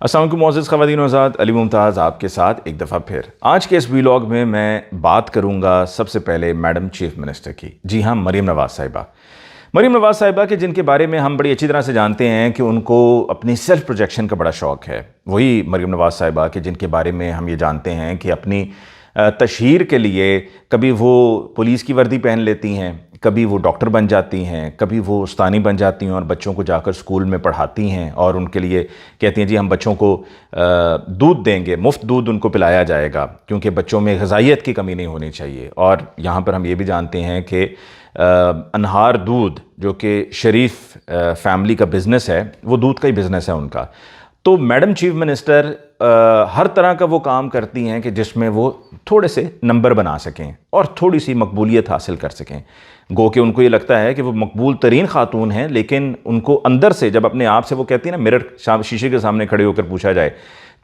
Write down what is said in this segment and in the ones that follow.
अस्सलाम वालेकुम मोअज़्ज़ज़ ख़वातीन हज़रात, अली मुमताज़ आपके साथ एक दफ़ा फिर। आज के इस व्लॉग में मैं बात करूंगा सबसे पहले मैडम चीफ़ मिनिस्टर की। जी हाँ, मरीम नवाज़ साहिबा। मरीम नवाज़ साहिबा के जिनके बारे में हम बड़ी अच्छी तरह से जानते हैं कि उनको अपनी सेल्फ़ प्रोजेक्शन का बड़ा शौक़ है। वही मरीम नवाज़ साहिबा के जिनके बारे में हम ये जानते हैं कि अपनी तशहीर के लिए कभी वो पुलिस की वर्दी पहन लेती हैं, कभी वो डॉक्टर बन जाती हैं, कभी वो उस्तानी बन जाती हैं और बच्चों को जाकर स्कूल में पढ़ाती हैं और उनके लिए कहती हैं जी हम बच्चों को दूध देंगे, मुफ्त दूध उनको पिलाया जाएगा क्योंकि बच्चों में ग़िज़ाइयत की कमी नहीं होनी चाहिए। और यहाँ पर हम ये भी जानते हैं कि अनहार दूध जो कि शरीफ फैमिली का बिज़नेस है, वो दूध का ही बिज़नेस है उनका। तो मैडम चीफ़ मिनिस्टर हर तरह का वो काम करती हैं कि जिसमें वो थोड़े से नंबर बना सकें और थोड़ी सी मकबूलियत हासिल कर सकें। गो कि उनको ये लगता है कि वो मकबूल तरीन खातून हैं, लेकिन उनको अंदर से जब अपने आप से वो कहती है ना, मिरर शीशे के सामने खड़े होकर पूछा जाए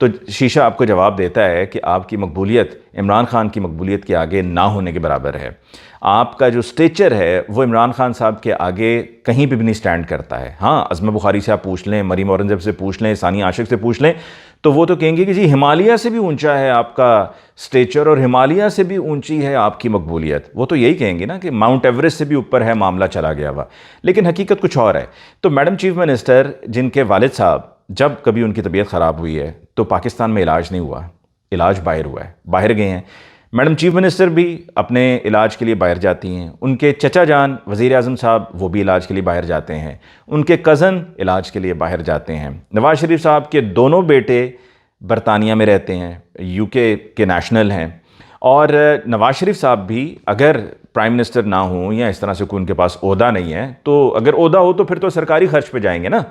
तो शीशा आपको जवाब देता है कि आपकी मकबूलियत इमरान खान की मकबूलियत के आगे ना होने के बराबर है। आपका जो स्टेचर है वो इमरान खान साहब के आगे कहीं भी नहीं स्टैंड करता है। हाँ, अज़मा बुखारी से आप पूछ लें, मरीम औरंगज़ेब से पूछ लें, सानिया आशिक से पूछ लें, तो वो तो कहेंगे कि जी हिमालय से भी ऊंचा है आपका स्टेचर और हिमालय से भी ऊंची है आपकी मकबूलियत। वो तो यही कहेंगे ना कि माउंट एवरेस्ट से भी ऊपर है मामला चला गया हुआ, लेकिन हकीकत कुछ और है। तो मैडम चीफ़ मिनिस्टर जिनके वालिद साहब जब कभी उनकी तबीयत ख़राब हुई है तो पाकिस्तान में इलाज नहीं हुआ, इलाज बाहर हुआ है, बाहर गए हैं। मैडम चीफ़ मिनिस्टर भी अपने इलाज के लिए बाहर जाती हैं, उनके चचा जान वज़ीर आज़म साहब वो भी इलाज के लिए बाहर जाते हैं, उनके कज़न इलाज के लिए बाहर जाते हैं। नवाज़ शरीफ साहब के दोनों बेटे बरतानिया में रहते हैं, यूके के नेशनल हैं। और नवाज़ शरीफ साहब भी अगर प्राइम मिनिस्टर ना हो या इस तरह से कोई उनके पास ओहदा नहीं है, तो अगर ओहदा हो तो फिर तो सरकारी खर्च पे जाएंगे ना,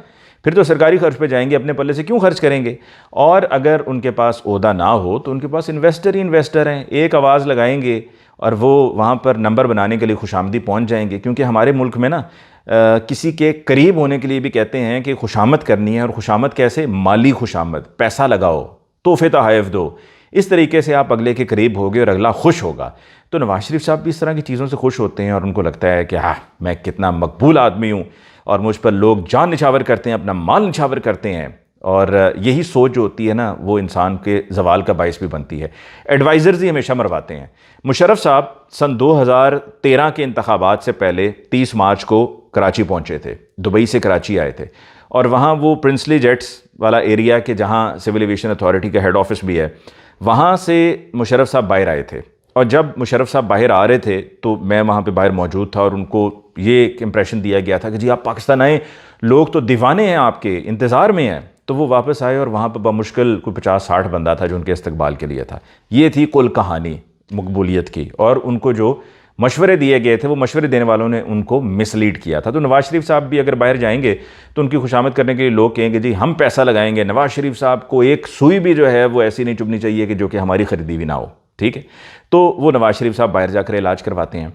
फिर तो सरकारी खर्च पे जाएंगे, अपने पल्ले से क्यों खर्च करेंगे। और अगर उनके पास ओहदा ना हो तो उनके पास इन्वेस्टर ही इन्वेस्टर हैं, एक आवाज़ लगाएंगे और वो वहाँ पर नंबर बनाने के लिए खुशामदी पहुँच जाएंगे। क्योंकि हमारे मुल्क में ना किसी के करीब होने के लिए भी कहते हैं कि खुशामद करनी है, और खुशामद कैसे, माली खुशामद, पैसा लगाओ, तोहफे तोहफ़ दो, इस तरीके से आप अगले के करीब होगे और अगला खुश होगा। तो नवाज़ शरीफ साहब भी इस तरह की चीज़ों से खुश होते हैं और उनको लगता है कि हाँ, मैं कितना मकबूल आदमी हूँ और मुझ पर लोग जान निछावर करते हैं, अपना माल निछावर करते हैं। और यही सोच जो होती है ना, वो इंसान के जवाल का बायस भी बनती है। एडवाइज़र्स ही हमेशा मरवाते हैं। मुशर्रफ साहब सन 2013 के इंतखाबात से पहले 30 मार्च को कराची पहुँचे थे, दुबई से कराची आए थे, और वहाँ वो प्रिंसली जेट्स वाला एरिया के जहाँ सिविल एविएशन अथॉरिटी का हेड ऑफिस भी है, वहाँ से मुशर्रफ साहब बाहर आए थे। और जब मुशर्रफ साहब बाहर आ रहे थे तो मैं वहाँ पे बाहर मौजूद था और उनको ये एक इम्प्रेशन दिया गया था कि जी आप पाकिस्तान आए, लोग तो दीवाने हैं, आपके इंतज़ार में हैं। तो वो वापस आए और वहाँ पर बमुश्किल कोई 50-60 बंदा था जो उनके इस्तकबाल के लिए था। ये थी कुल कहानी मकबूलियत की। और उनको जो मशवरे दिए गए थे वो मशवरे देने वालों ने उनको मिसलीड किया था। तो नवाज़ शरीफ साहब भी अगर बाहर जाएंगे तो उनकी खुशामद करने के लिए लोग कहेंगे जी हम पैसा लगाएंगे, नवाज़ शरीफ साहब को एक सुई भी जो है वो ऐसी नहीं चुभनी चाहिए कि जो कि हमारी ख़रीदी भी ना हो। ठीक है, तो वो नवाज़ शरीफ साहब बाहर जाकर इलाज करवाते हैं।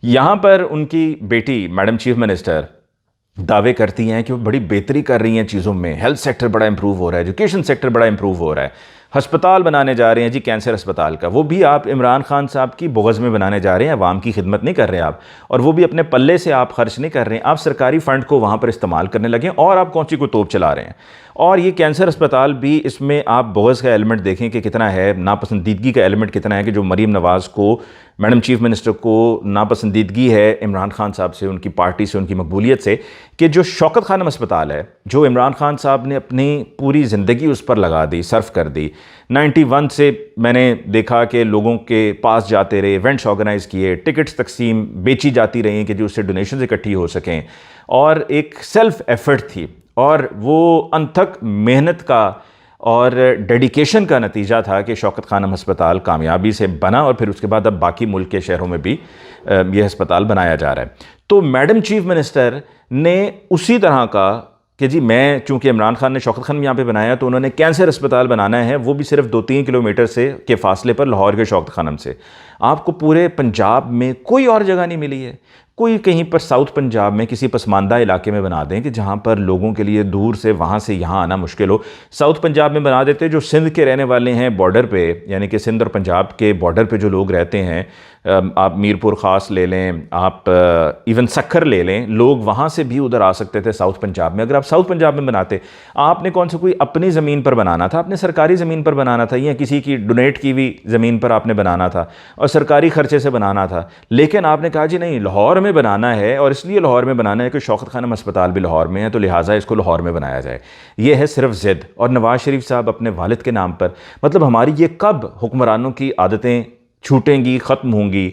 यहाँ पर उनकी बेटी मैडम चीफ़ मिनिस्टर दावे करती हैं कि वो बड़ी बेहतरी कर रही हैं चीज़ों में, हेल्थ सेक्टर बड़ा इंप्रूव हो रहा है, एजुकेशन सेक्टर बड़ा इंप्रूव हो रहा है, हस्पताल बनाने जा रहे हैं जी, कैंसर अस्पताल का, वो भी आप इमरान खान साहब की बुग़्ज़ में बनाने जा रहे हैं, अवाम की खिदमत नहीं कर रहे आप, और वो भी अपने पल्ले से आप खर्च नहीं कर रहे हैं, आप सरकारी फ़ंड को वहाँ पर इस्तेमाल करने लगे और आप कौन सी को तोप चला रहे हैं। और ये कैंसर अस्पताल भी, इसमें आप बुग़्ज़ का एलिमेंट देखें कि कितना है, नापसंदीदगी का एलिमेंट कितना है कि जो मरीम नवाज़ को, मैडम चीफ़ मिनिस्टर को नापसंदीदगी है इमरान खान साहब से, उनकी पार्टी से, उनकी मकबूलियत से, कि जो शौकत खानम अस्पताल है जो इमरान खान साहब ने अपनी पूरी ज़िंदगी उस पर लगा दी, सर्फ कर दी। 91 से मैंने देखा कि लोगों के पास जाते रहे, इवेंट्स ऑर्गेनाइज़ किए, टिकट्स तकसीम बेची जाती रही कि जो उससे डोनेशन इकट्ठी हो सकें, और एक सेल्फ़ एफ़र्ट थी और वो अनथक मेहनत का और डेडिकेशन का नतीजा था कि शौकत खानम अस्पताल कामयाबी से बना और फिर उसके बाद अब बाकी मुल्क के शहरों में भी ये अस्पताल बनाया जा रहा है। तो मैडम चीफ़ मिनिस्टर ने उसी तरह का कि जी मैं, चूँकि इमरान खान ने शौकत खानम यहाँ पे बनाया तो उन्होंने कैंसर अस्पताल बनाना है, वो भी सिर्फ 2-3 किलोमीटर से के फासले पर लाहौर के शौकत खानम से। आपको पूरे पंजाब में कोई और जगह नहीं मिली है, कोई कहीं पर साउथ पंजाब में किसी पसमानदा इलाके में बना दें कि जहाँ पर लोगों के लिए दूर से वहाँ से यहाँ आना मुश्किल हो। साउथ पंजाब में बना देते, जो सिंध के रहने वाले हैं बॉर्डर पे, यानी कि सिंध और पंजाब के बॉर्डर पे जो लोग रहते हैं, आप मीरपुर ख़ास ले लें, आप इवन सक्खर ले लें, लोग वहाँ से भी उधर आ सकते थे साउथ पंजाब में। अगर आप साउथ पंजाब में बनाते, आपने कौन सा कोई अपनी ज़मीन पर बनाना था, आपने सरकारी ज़मीन पर बनाना था या किसी की डोनेट की हुई ज़मीन पर आपने बनाना था और सरकारी ख़र्चे से बनाना था। लेकिन आपने कहा जी नहीं, लाहौर में बनाना है और इसलिए लाहौर में बनाना है कि शौकत खानम अस्पताल भी लाहौर में है, तो लिहाजा इसको लाहौर में बनाया जाए। ये है सिर्फ ज़िद। और नवाज़ शरीफ साहब अपने वालिद के नाम पर, मतलब हमारी ये कब हुक्मरानों की आदतें छूटेंगी, ख़त्म होंगी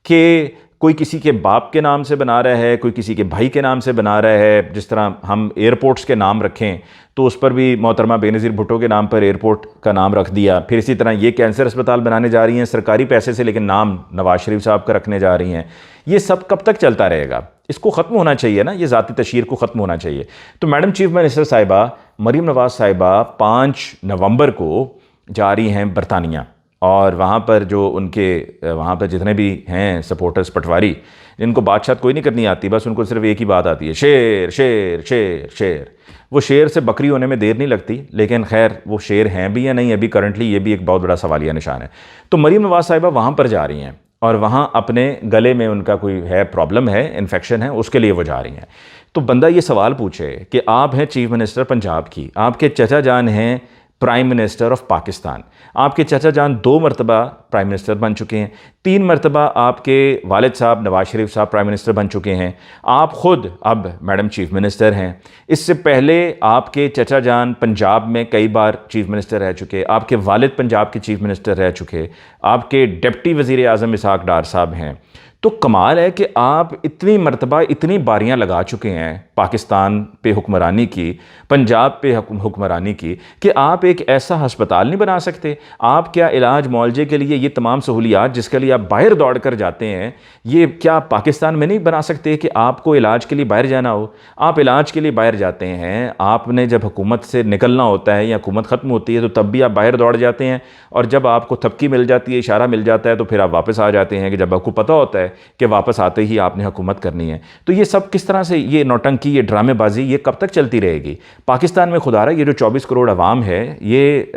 कि कोई किसी के बाप के नाम से बना रहा है, कोई किसी के भाई के नाम से बना रहा है। जिस तरह हम एयरपोर्ट्स के नाम रखें तो उस पर भी मोहतरमा बेनज़ीर भुट्टो के नाम पर एयरपोर्ट का नाम रख दिया। फिर इसी तरह ये कैंसर अस्पताल बनाने जा रही हैं सरकारी पैसे से, लेकिन नाम नवाज़ शरीफ साहब का रखने जा रही हैं। ये सब कब तक चलता रहेगा? इसको ख़त्म होना चाहिए ना, ये ज़ाती तशहीर को ख़त्म होना चाहिए। तो मैडम चीफ मिनिस्टर साहिबा मरीम नवाज़ साहिबा 5 नवंबर को जा रही हैं बरतानिया, और वहाँ पर जो उनके वहाँ पर जितने भी हैं सपोर्टर्स पटवारी, जिनको बादशाह कोई नहीं करनी आती, बस उनको सिर्फ एक ही बात आती है, शेर शेर शेर शेर। वो शेर से बकरी होने में देर नहीं लगती, लेकिन खैर वो शेर हैं भी या नहीं अभी करंटली, ये भी एक बहुत बड़ा सवालिया निशान है। तो मरीम नवाज़ साहिबा वहाँ पर जा रही हैं और वहाँ अपने गले में उनका कोई है प्रॉब्लम है, इन्फेक्शन है, उसके लिए वो जा रही हैं। तो बंदा ये सवाल पूछे कि आप हैं चीफ मिनिस्टर पंजाब की, आपके चचा जान हैं प्राइम मिनिस्टर ऑफ पाकिस्तान, आपके चाचा जान 2 मरतबा प्राइम मिनिस्टर बन चुके हैं, 3 मरतबा आपके वालिद साहब नवाज़ शरीफ साहब प्राइम मिनिस्टर बन चुके हैं, आप ख़ुद अब मैडम चीफ मिनिस्टर हैं। इससे पहले आपके चाचा जान पंजाब में कई बार चीफ मिनिस्टर रह चुके, आपके वालिद पंजाब के चीफ मिनिस्टर रह चुके, आपके डिप्टी वज़ीर आज़म इसहाक़ डार साहब हैं। तो कमाल है कि आप इतनी मरतबा इतनी बारियां लगा चुके हैं पाकिस्तान पे हुक्मरानी की, पंजाब पे हुक्मरानी की, कि आप एक ऐसा हस्पताल नहीं बना सकते? आप क्या इलाज मुआवजे के लिए ये तमाम सहूलियात जिसके लिए आप बाहर दौड़ कर जाते हैं, ये क्या पाकिस्तान में नहीं बना सकते कि आपको इलाज के लिए बाहर जाना हो? आप इलाज के लिए बाहर जाते हैं, आपने जब हुकूमत से निकलना होता है या हुकूमत ख़त्म होती है तो तब भी आप बाहर दौड़ जाते हैं, और जब आपको थपकी मिल जाती है, इशारा मिल जाता है, तो फिर आप वापस आ जाते हैं कि जब आपको पता होता है कि वापस आते ही आपने हुकूमत करनी है। तो ये सब किस तरह से, ये नौटंकी, ये ड्रामेबाजी, ये कब तक चलती रहेगी? पाकिस्तान में खुदा रहा ये जो 24 करोड़ अवाम है, ये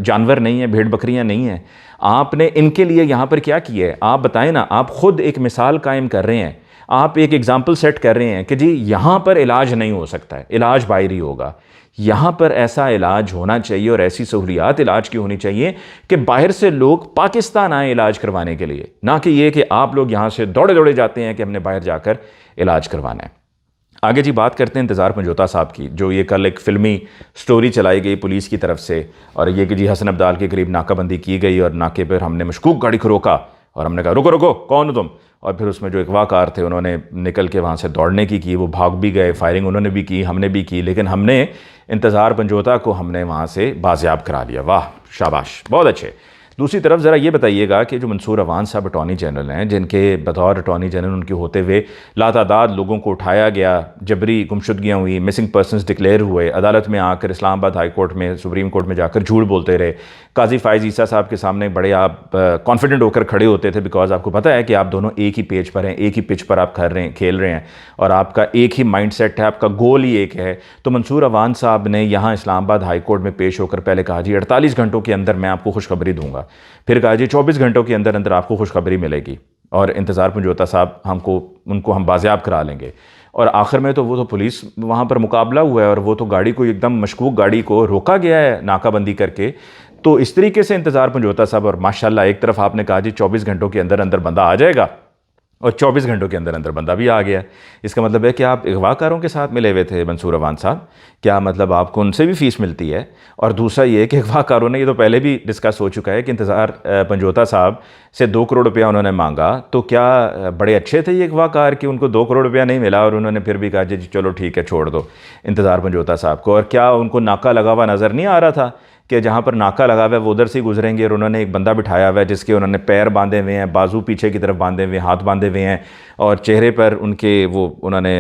जानवर नहीं है, भेड़ बकरियां नहीं हैं। आपने इनके लिए यहाँ पर क्या किया है? आप बताएं ना। आप खुद एक मिसाल कायम कर रहे हैं, आप एक एग्जाम्पल सेट कर रहे हैं कि जी यहाँ पर इलाज नहीं हो सकता है, इलाज बाहर ही होगा। यहाँ पर ऐसा इलाज होना चाहिए और ऐसी सहूलियात इलाज की होनी चाहिए कि बाहर से लोग पाकिस्तान आए इलाज करवाने के लिए, ना कि ये कि आप लोग यहाँ से दौड़े दौड़े जाते हैं कि हमने बाहर जाकर इलाज करवाना है। आगे जी बात करते हैं इंतज़ार पंजोता साहब की, जो ये कल एक फ़िल्मी स्टोरी चलाई गई पुलिस की तरफ से, और ये कि जी हसन अब्दाल के करीब नाकाबंदी की गई और नाके पर हमने मशकूक गाड़ी को रोका और हमने कहा रुको रुको, कौन हो तुम? और फिर उसमें जो अगवा कार थे उन्होंने निकल के वहाँ से दौड़ने की, वो भाग भी गए, फायरिंग उन्होंने भी की, हमने भी की, लेकिन हमने इंतज़ार पंजोता को हमने वहाँ से बाजियाब करा लिया। वाह, शाबाश, बहुत अच्छे। दूसरी तरफ ज़रा ये बताइएगा कि जो मंसूर अवान साहब अटॉर्नी जनरल हैं, जिनके बतौर अटॉर्नी जनरल उनके होते हुए लातादाद लोगों को उठाया गया, जबरी गुमशुदगियाँ हुई, मिसिंग पर्सनस डिक्लेयर हुए, अदालत में आकर इस्लामाबाद हाई कोर्ट में, सुप्रीम कोर्ट में जाकर झूठ बोलते रहे, काजी फ़ाइज़ ईसा साहब के सामने बड़े आप कॉन्फिडेंट होकर खड़े होते थे, बिकॉज आपको पता है कि आप दोनों एक ही पेज पर हैं, एक ही पिच पर आप खेल रहे हैं और आपका एक ही माइंड सेट है, आपका गोल ही एक है। तो मंसूर अवान साहब ने यहाँ इस्लामाबाद हाई कोर्ट में पेश होकर पहले कहा जी 48 घंटों के अंदर मैं आपको खुशखबरी दूंगा, फिर कहा जी 24 घंटों के अंदर अंदर आपको खुशखबरी मिलेगी और इंतज़ार पंजोता साहब उनको हम बाजियाब करा लेंगे। और आखिर में तो वो तो पुलिस वहाँ पर मुकाबला हुआ है और वो तो गाड़ी को एकदम मशकूक गाड़ी को रोका गया है नाकाबंदी करके। तो इस तरीके से इंतज़ार पंजोता साहब, और माशाल्लाह एक तरफ आपने कहा जी 24 घंटों के अंदर अंदर बंदा आ जाएगा और 24 घंटों के अंदर अंदर बंदा भी आ गया। इसका मतलब है कि आप अगवाकारों के साथ मिले हुए थे मंसूर अवान साहब, क्या मतलब आपको उनसे भी फ़ीस मिलती है? और दूसरा ये कि अगवाकारों ने, ये तो पहले भी डिस्कस हो चुका है कि इंतज़ार पंजोता साहब से 2 करोड़ रुपया उन्होंने मांगा, तो क्या बड़े अच्छे थे ये अगवाकार कि उनको 2 करोड़ रुपया नहीं मिला और उन्होंने फिर भी कहा जी चलो ठीक है छोड़ दो इंतज़ार पंजोता साहब को? और क्या उनको नाका लगा हुआ नज़र नहीं आ रहा था कि जहाँ पर नाका लगा हुआ है वो उधर से गुजरेंगे, और उन्होंने एक बंदा बिठाया हुआ है जिसके उन्होंने पैर बांधे हुए हैं, बाजू पीछे की तरफ बांधे हुए हैं, हाथ बांधे हुए हैं, और चेहरे पर उनके वो उन्होंने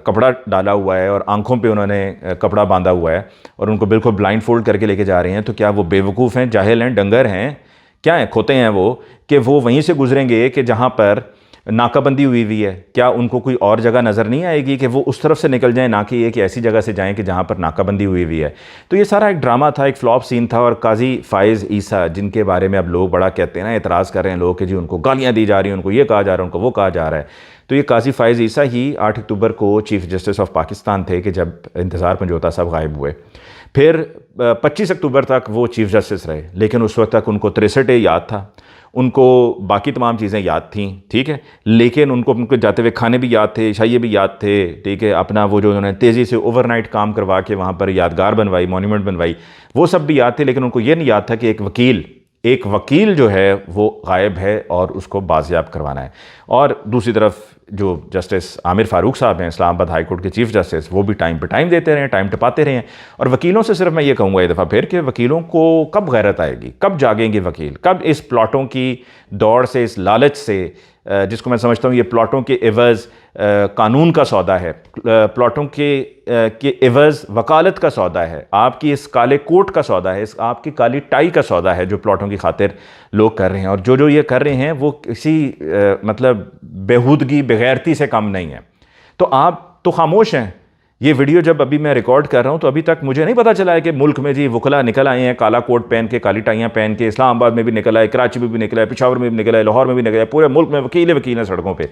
कपड़ा डाला हुआ है और आंखों पे उन्होंने कपड़ा बांधा हुआ है और उनको बिल्कुल ब्लाइंड फोल्ड करके लेके जा रहे हैं? तो क्या वो बेवकूफ़ हैं, जाहिल हैं, डंगर हैं, क्या हैं, खोते हैं वो, कि वो वहीं से गुजरेंगे कि जहाँ पर नाकाबंदी हुई है, क्या उनको कोई और जगह नज़र नहीं आएगी कि वो उस तरफ से निकल जाएं, ना कि एक ऐसी जगह से जाएं कि जहां पर नाकाबंदी हुई है। तो ये सारा एक ड्रामा था, एक फ्लॉप सीन था। और काजी फाइज़ ईसा, जिनके बारे में अब लोग बड़ा कहते हैं ना, एतराज़ कर रहे हैं लोग कि जी उनको गालियाँ दी जा रही हैं, उनको ये कहा जा रहा है, उनको वो कहा जा रहा है। तो ये काजी फाइज़ ईसा ही 8 अक्टूबर को चीफ़ जस्टिस ऑफ पाकिस्तान थे कि जब इंतज़ार पंजोता साहब गायब हुए। फिर 25 अक्टूबर तक वो चीफ़ जस्टिस रहे, लेकिन उस वक्त तक उनको 63 याद था, उनको बाकी तमाम चीज़ें याद थीं, ठीक है, लेकिन उनको जाते हुए खाने भी याद थे, शाइये भी याद थे, ठीक है, अपना वो जो उन्होंने तेज़ी से ओवरनाइट काम करवा के वहाँ पर यादगार बनवाई, मॉन्यूमेंट बनवाई, वो सब भी याद थे। लेकिन उनको ये नहीं याद था कि एक वकील जो है वो गायब है और उसको बाजियाब करवाना है। और दूसरी तरफ जो जस्टिस आमिर फ़ारूक साहब हैं, इस्लामाबाद हाई कोर्ट के चीफ़ जस्टिस, वो भी टाइम पे टाइम देते रहे, टाइम टपाते रहे हैं। और वकीलों से सिर्फ मैं ये कहूँगा एक दफ़ा फिर कि वकीलों को कब गैरत आएगी, कब जागेंगे वकील, कब इस प्लॉटों की दौड़ से, इस लालच से, जिसको मैं समझता हूँ ये प्लॉटों के एवज़ कानून का सौदा है, प्लॉटों के एवज़ वकालत का सौदा है, आपकी इस काले कोट का सौदा है, इस आपकी काली टाई का सौदा है, जो प्लॉटों की खातिर लोग कर रहे हैं। और जो ये कर रहे हैं वो किसी मतलब बेहूदगी, बेगैरती से कम नहीं है। तो आप तो खामोश हैं। ये वीडियो जब अभी मैं रिकॉर्ड कर रहा हूँ तो अभी तक मुझे नहीं पता चला है कि मुल्क में जी वकला निकल आए हैं काला कोट पहन के, काली टाइयाँ पहन के। इस्लामाबाद में भी निकल आए, कराची में भी निकल आए, पेशावर में भी निकल आए, लाहौर में भी निकल आए, पूरे मुल्क में वकील हैं सड़कों पर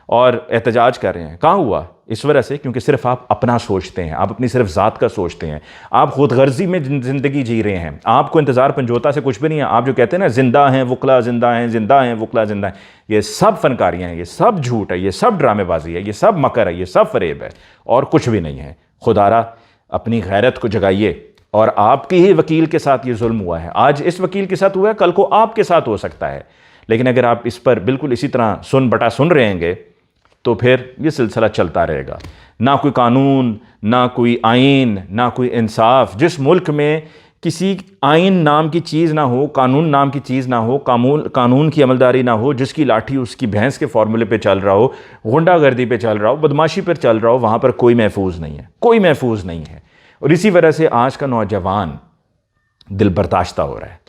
और एहतजाज कर रहे हैं। कहाँ हुआ? इस वजह से क्योंकि सिर्फ आप अपना सोचते हैं, आप अपनी सिर्फ ज़ात का सोचते हैं, आप खुदगर्जी में ज़िंदगी जी रहे हैं, आपको इंतज़ार पंजोता से कुछ भी नहीं है। आप जो कहते हैं ना जिंदा हैं वकला, जिंदा हैं, जिंदा हैं वकला, जिंदा हैं, ये सब फनकारियाँ हैं, ये सब झूठ है, ये सब ड्रामेबाजी है, ये सब मकर है, ये सब फरेब है और कुछ भी नहीं है। खुदारा अपनी गैरत को जगाइए। और आपके ही वकील के साथ ये जुल्म हुआ है, आज इस वकील के साथ हुआ है, कल को आपके साथ हो सकता है। लेकिन अगर आप इस पर बिल्कुल इसी तरह सुन रहेंगे तो फिर ये सिलसिला चलता रहेगा। ना कोई कानून, ना कोई आइन, ना कोई इंसाफ। जिस मुल्क में किसी आइन नाम की चीज़ ना हो, कानून नाम की चीज़ ना हो, कानून की अमलदारी ना हो, जिसकी लाठी उसकी भैंस के फार्मूले पे चल रहा हो, गुंडागर्दी पे चल रहा हो, बदमाशी पर चल रहा हो, वहाँ पर कोई महफूज नहीं है, कोई महफूज नहीं है। और इसी वजह से आज का नौजवान दिल बर्दाश्ता हो रहा है।